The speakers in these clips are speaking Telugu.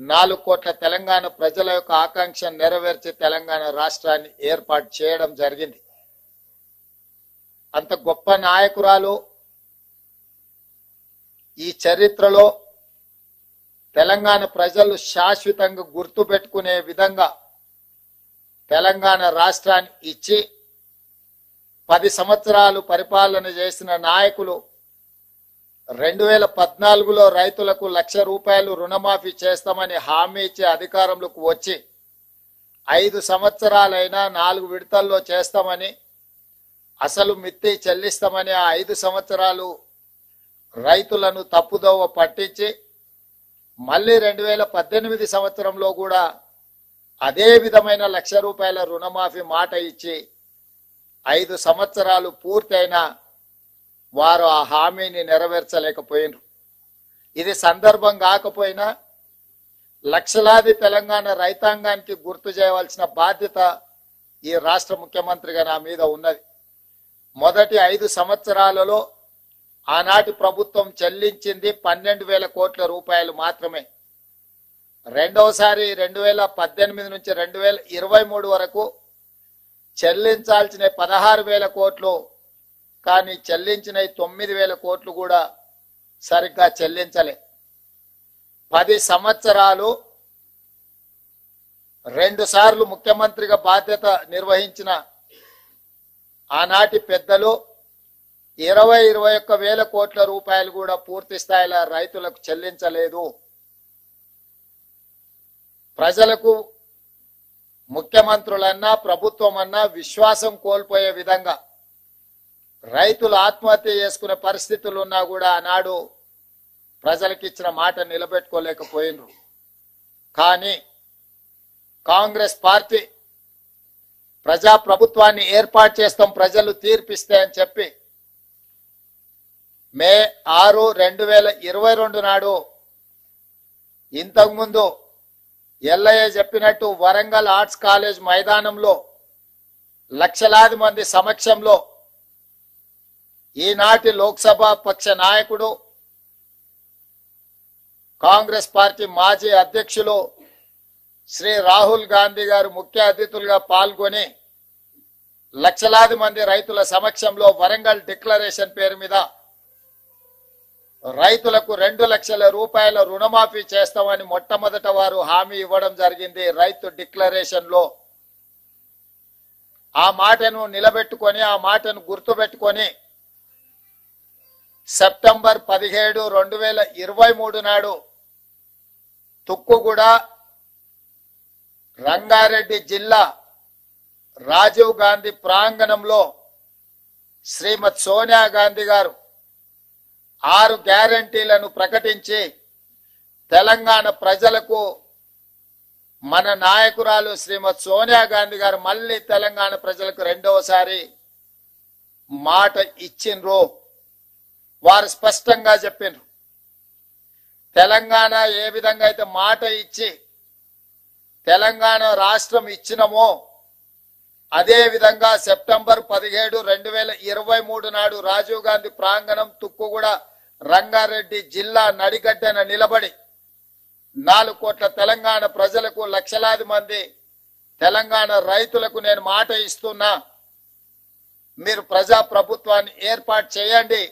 4 కోట్ల తెలంగాణ ప్రజల యొక్క ఆకాంక్ష నెరవేర్చి తెలంగాణ రాష్ట్రాన్ని ఏర్పాటు చేయడం జరిగింది. అంత గొప్ప నాయకురాలు ఈ చరిత్రలో తెలంగాణ ప్రజలు శాశ్వతంగా గుర్తుపెట్టుకునే విధంగా తెలంగాణ రాష్ట్రాన్ని ఇచ్చి 10 సంవత్సరాలు పరిపాలన చేసిన నాయకులు 2014లో రైతులకు ₹1,00,000 రుణమాఫీ చేస్తామని హామీ ఇచ్చి అధికారంలోకి వచ్చి 5 సంవత్సరాలైనా 4 విడతల్లో చేస్తామని, అసలు మిత్తి చెల్లిస్తామని ఆ 5 సంవత్సరాలు రైతులను తప్పుదోవ పట్టించి మళ్ళీ 2018 సంవత్సరంలో కూడా అదే విధమైన ₹1,00,000 రుణమాఫీ మాట ఇచ్చి 5 సంవత్సరాలు పూర్తయినా వారు ఆ హామీని నెరవేర్చలేకపోయినారు. ఇది సందర్భం కాకపోయినా లక్షలాది తెలంగాణ రైతాంగానికి గుర్తు చేయవలసిన బాధ్యత ఈ రాష్ట్ర ముఖ్యమంత్రిగా నా మీద ఉన్నది. మొదటి 5 సంవత్సరాలలో ఆనాటి ప్రభుత్వం చెల్లించింది 12,000 కోట్ల రూపాయలు మాత్రమే. రెండవసారి 2018 నుంచి 2023 వరకు చెల్లించాల్సిన 16,000 కోట్లు, కానీ చెల్లించిన 9,000 కోట్లు కూడా సరిగ్గా చెల్లించలే. 10 సంవత్సరాలు 2 సార్లు ముఖ్యమంత్రిగా బాధ్యత నిర్వహించిన ఆనాటి పెద్దలు 21,000 కోట్ల రూపాయలు కూడా పూర్తి స్థాయిలో రైతులకు చెల్లించలేదు. ప్రజలకు ముఖ్యమంత్రులన్నా ప్రభుత్వం అన్నా విశ్వాసం కోల్పోయే విధంగా రైతులు ఆత్మహత్య చేసుకునే పరిస్థితులు ఉన్నా కూడా ఆనాడు ప్రజలకు ఇచ్చిన మాట నిలబెట్టుకోలేకపోయినరు. కానీ కాంగ్రెస్ పార్టీ ప్రజా ప్రభుత్వాన్ని ఏర్పాటు చేస్తాం, ప్రజలు తీర్పిస్తే అని చెప్పి మే 6, 2022 నాడు ఇంతకుముందు ఎల్లయ్య చెప్పినట్టు వరంగల్ ఆర్ట్స్ కాలేజ్ మైదానంలో లక్షలాది మంది సమక్షంలో ఈనాటి లోక్సభ పక్ష నాయకుడు కాంగ్రెస్ పార్టీ మాజీ అధ్యక్షులు శ్రీ రాహుల్ గాంధీ గారు ముఖ్య అతిథులుగా పాల్గొని లక్షలాది మంది రైతుల సమక్షంలో వరంగల్ డిక్లరేషన్ పేరు మీద రైతులకు 2,00,000 రూపాయల రుణమాఫీ చేస్తామని మొట్టమొదట వారు హామీ ఇవ్వడం జరిగింది. రైతు డిక్లరేషన్ లో ఆ మాటను నిలబెట్టుకొని, ఆ మాటను గుర్తుపెట్టుకొని సెప్టెంబర్ 17, 2023 నాడు తుక్కుగూడ రంగారెడ్డి జిల్లా రాజీవ్ గాంధీ ప్రాంగణంలో శ్రీమతి సోనియా గాంధీ గారు 6 గ్యారంటీలను ప్రకటించి తెలంగాణ ప్రజలకు మన నాయకురాలు శ్రీమతి సోనియా గాంధీ గారు మళ్ళీ తెలంగాణ ప్రజలకు రెండవసారి మాట ఇచ్చిండ్రు. వారు స్పష్టంగా చెప్పినారు, తెలంగాణ ఏ విధంగా అయితే మాట ఇచ్చి తెలంగాణ రాష్ట్రం ఇచ్చినమో అదే విధంగా సెప్టెంబర్ 17, 2023 నాడు రాజీవ్ గాంధీ ప్రాంగణం తుక్కుగూడ రంగారెడ్డి జిల్లా నడిగడ్డన నిలబడి 4 కోట్ల తెలంగాణ ప్రజలకు, లక్షలాది మంది తెలంగాణ రైతులకు నేను మాట ఇస్తున్నా, మీరు ప్రజా ప్రభుత్వాన్ని ఏర్పాటు చేయండి,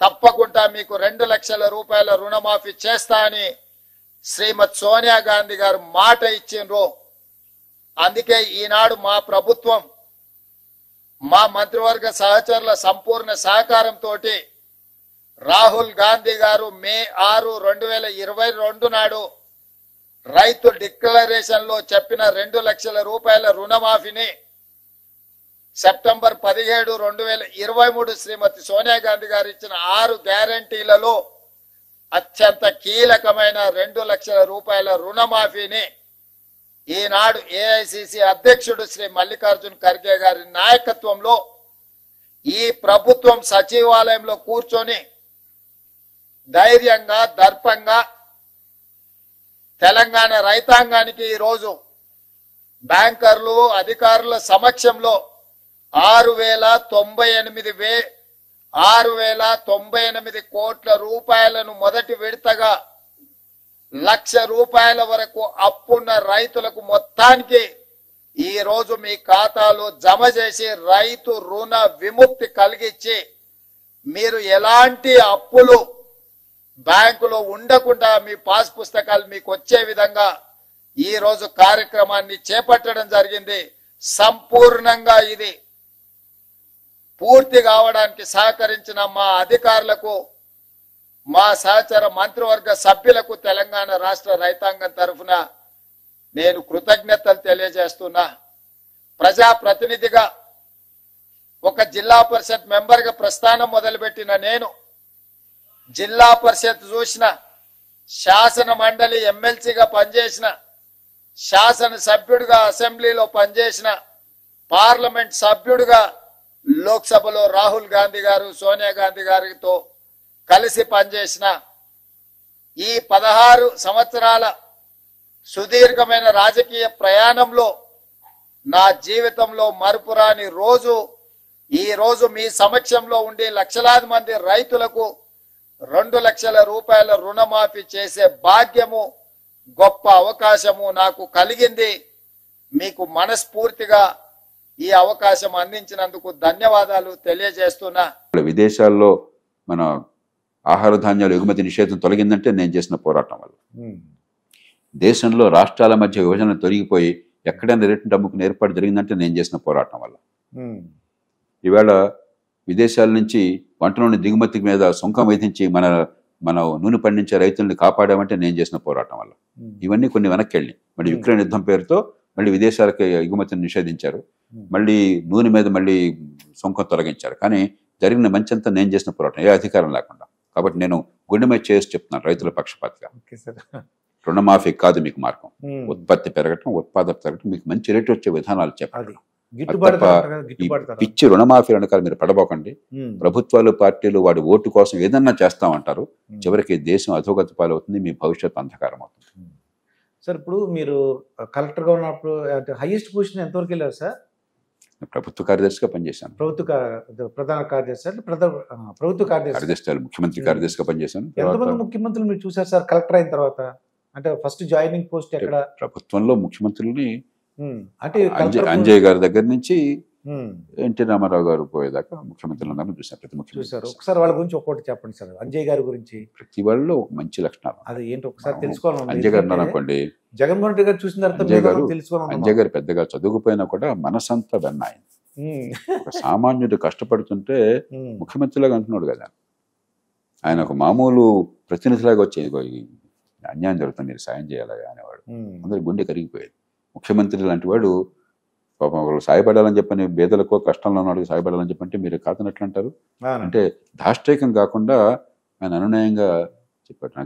తప్పకుండా మీకు 2,00,000 రూపాయల రుణమాఫీ చేస్తా అని శ్రీమతి సోనియా గాంధీ గారు మాట ఇచ్చిండ్రు. అందుకే ఈనాడు మా ప్రభుత్వం, మా మంత్రివర్గ సహచరుల సంపూర్ణ సహకారంతో రాహుల్ గాంధీ గారు మే 6, 2022 నాడు రైతు డిక్లరేషన్ లో చెప్పిన 2,00,000 రూపాయల రుణమాఫీని సెప్టెంబర్ 17, 2023 శ్రీమతి సోనియా గాంధీ గారు ఇచ్చిన 6 గ్యారంటీలలో అత్యంత కీలకమైన 2,00,000 రూపాయల రుణమాఫీని ఈనాడు ఏఐసిసి అధ్యక్షుడు శ్రీ మల్లికార్జున్ ఖర్గే గారి నాయకత్వంలో ఈ ప్రభుత్వం సచివాలయంలో కూర్చొని ధైర్యంగా, దర్పంగా తెలంగాణ రైతాంగానికి ఈరోజు బ్యాంకర్లు, అధికారుల సమక్షంలో 6,098 కోట్ల రూపాయలను మొదటి విడతగా ₹1,00,000 వరకు అప్పున్న రైతులకు మొత్తానికి ఈ రోజు మీ ఖాతాలో జమ చేసి రైతు రుణ విముక్తి కలిగించి మీరు ఎలాంటి అప్పులు బ్యాంకులో ఉండకుండా మీ పాస్ పుస్తకాలు మీకు వచ్చే విధంగా ఈ రోజు కార్యక్రమాన్ని చేపట్టడం జరిగింది. సంపూర్ణంగా ఇది పూర్తి కావడానికి సహకరించిన మా అధికారులకు, మా సహచర మంత్రివర్గ సభ్యులకు తెలంగాణ రాష్ట్ర రైతాంగం తరఫున నేను కృతజ్ఞతలు తెలియజేస్తున్నా. ప్రజాప్రతినిధిగా ఒక జిల్లా పరిషత్ మెంబర్గా ప్రస్థానం మొదలుపెట్టిన నేను జిల్లా పరిషత్ చూసిన, శాసన మండలి ఎమ్మెల్సీగా పనిచేసిన, శాసన సభ్యుడిగా అసెంబ్లీలో పనిచేసిన, పార్లమెంట్ సభ్యుడిగా లోక్సభలో రాహుల్ గాంధీ గారు, సోనియా గాంధీ గారితో కలిసి పనిచేసిన ఈ 16 సంవత్సరాల సుదీర్ఘమైన రాజకీయ ప్రయాణంలో నా జీవితంలో మరుపురాని రోజు ఈ రోజు మీ సమక్షంలో ఉండి లక్షలాది మంది రైతులకు ₹2,00,000 రుణమాఫీ చేసే భాగ్యము, గొప్ప అవకాశము నాకు కలిగింది. మీకు మనస్ఫూర్తిగా ఈ అవకాశం అందించినందుకు ధన్యవాదాలు తెలియజేస్తున్నా. విదేశాల్లో మన ఆహార ధాన్యాలు ఎగుమతి నిషేధం తొలగిందంటే నేను చేసిన పోరాటం వల్ల. దేశంలో రాష్ట్రాల మధ్య విభజన తొలగిపోయి ఎక్కడైనా రేటు డబ్బుకు ఏర్పాటు జరిగిందంటే నేను చేసిన పోరాటం వల్ల. ఈవేళ విదేశాల నుంచి వంట నూనె దిగుమతి మీద సుంకం విధించి మన నూనె పండించే రైతుల్ని కాపాడామంటే నేను చేసిన పోరాటం వల్ల. ఇవన్నీ కొన్ని వెనక్కి వెళ్ళి మళ్ళీ యుక్రెయిన్ యుద్ధం పేరుతో మళ్ళీ విదేశాలకి ఎగుమతిని నిషేధించారు, మళ్ళీ నూనె మీద మళ్ళీ సుంకం తొలగించారు. కానీ జరిగిన మంచంతా నేను చేసిన పోరాటం, ఏ అధికారం లేకుండా. కాబట్టి నేను గుండె మీద చేసి చెప్తున్నాను రైతుల పక్షపాతిగా. రుణమాఫీ కాదు మీకు మార్గం, ఉత్పత్తి పెరగటం, ఉత్పాదక పెరగటం, మీకు మంచి రేటు వచ్చే విధానాలు చెప్పాలి. పిచ్చి రుణమాఫీ వెనకాల మీరు పడబోకండి. ప్రభుత్వాలు, పార్టీలు వాడి ఓటు కోసం ఏదన్నా చేస్తామంటారు, చివరికి దేశం అధోగతి పాలవుతుంది, మీ భవిష్యత్తు అంధకారం అవుతుంది. సార్, ఇప్పుడు మీరు కలెక్టర్గా ఉన్నప్పుడు హైయెస్ట్ పొజిషన్ ఎంతవరకు వెళ్ళారు సార్? ప్రభుత్వ కార్యదర్శిగా పనిచేశాను. ప్రధాన కార్యదర్శి, ప్రభుత్వ కార్యదర్శి, ముఖ్యమంత్రి కార్యదర్శిగా పనిచేశాను. ఎంతమంది ముఖ్యమంత్రులు మీరు చూసారు సార్ కలెక్టర్ అయిన తర్వాత? అంటే ఫస్ట్ జాయినింగ్ పోస్ట్ ఎక్కడ? ప్రభుత్వంలో ముఖ్యమంత్రులని అంటే అంజయ్ గారి దగ్గర నుంచి ఎన్టీ రామారావు గారు పోయేదాకా ముఖ్యమంత్రులందరూ చూసారు. ప్రతి ముఖ్యమంత్రి చూసారు. ఒకసారి వాళ్ళ గురించి ఒక్కొక్కటి చెప్పండి సార్. అంజయ్ గారి గురించి ప్రతి వాళ్ళు ఒక మంచి లక్షణాలు. అది ఏంటి ఒకసారి తెలుసుకోవాలి. అంజయ్ గారు అనుకోండి, జగన్మోహన్ రెడ్డి గారు చూసిన తర్వాత అంజయ్ గారు పెద్దగా చదువుకుపోయినా కూడా మనసంతా వెన్న ఆయన. ఒక సామాన్యుడు కష్టపడుతుంటే ముఖ్యమంత్రిలాగా అంటున్నాడు కదా, ఆయన ఒక మామూలు ప్రతినిధిలాగా వచ్చేది, అన్యాయం జరుగుతుంది మీరు సాయం చేయాలి అనేవాడు. అందరి గుండె కరిగిపోయేది. ముఖ్యమంత్రి లాంటి వాడు పాపం వాళ్ళు సాయపడాలని చెప్పని, పేదలకు కష్టంలో ఉన్న వాడికి సాయపడాలని చెప్పంటే మీరు కాదనట్లు అంటారు. అంటే దాష్ట్రీకం కాకుండా ఆయన అనునయంగా చెప్పాడు. నాకు